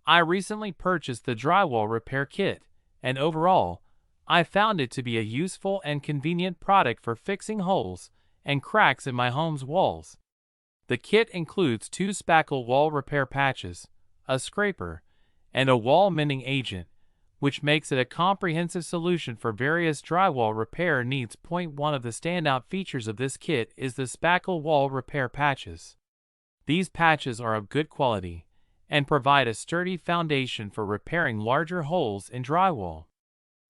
I recently purchased the Drywall Repair Kit, and overall, I found it to be a useful and convenient product for fixing holes and cracks in my home's walls. The kit includes 2 spackle wall repair patches, a scraper, and a wall mending agent, which makes it a comprehensive solution for various drywall repair needs. One of the standout features of this kit is the spackle wall repair patches. These patches are of good quality and provide a sturdy foundation for repairing larger holes in drywall.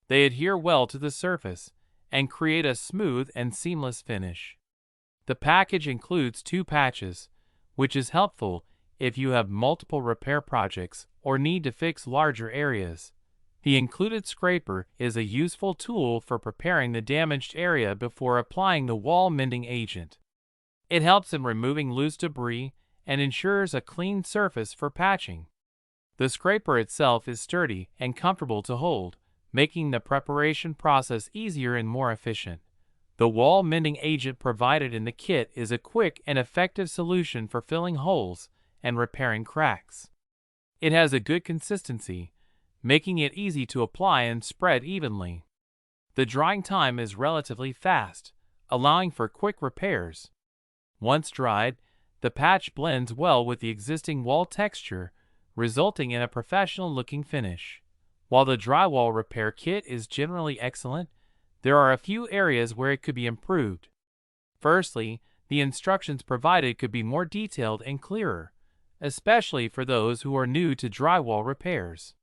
They adhere well to the surface and create a smooth and seamless finish. The package includes 2 patches, which is helpful if you have multiple repair projects or need to fix larger areas. The included scraper is a useful tool for preparing the damaged area before applying the wall mending agent. It helps in removing loose debris and ensures a clean surface for patching. The scraper itself is sturdy and comfortable to hold, making the preparation process easier and more efficient. The wall mending agent provided in the kit is a quick and effective solution for filling holes and repairing cracks. It has a good consistency, making it easy to apply and spread evenly. The drying time is relatively fast, allowing for quick repairs. Once dried, the patch blends well with the existing wall texture, resulting in a professional-looking finish. While the Drywall Repair Kit is generally excellent, there are a few areas where it could be improved. Firstly, the instructions provided could be more detailed and clearer, especially for those who are new to drywall repairs.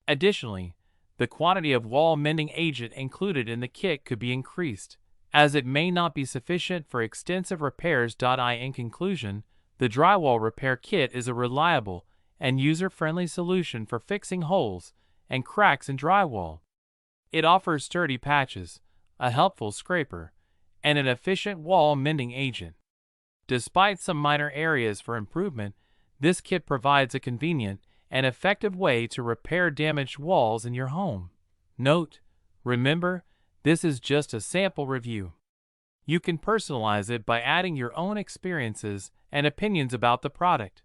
Additionally, the quantity of wall mending agent included in the kit could be increased, as it may not be sufficient for extensive repairs. In conclusion, the Drywall Repair Kit is a reliable and user-friendly solution for fixing holes and cracks in drywall. It offers sturdy patches, a helpful scraper, and an efficient wall mending agent. Despite some minor areas for improvement, this kit provides a convenient and effective way to repair damaged walls in your home. Note: remember, this is just a sample review. You can personalize it by adding your own experiences and opinions about the product.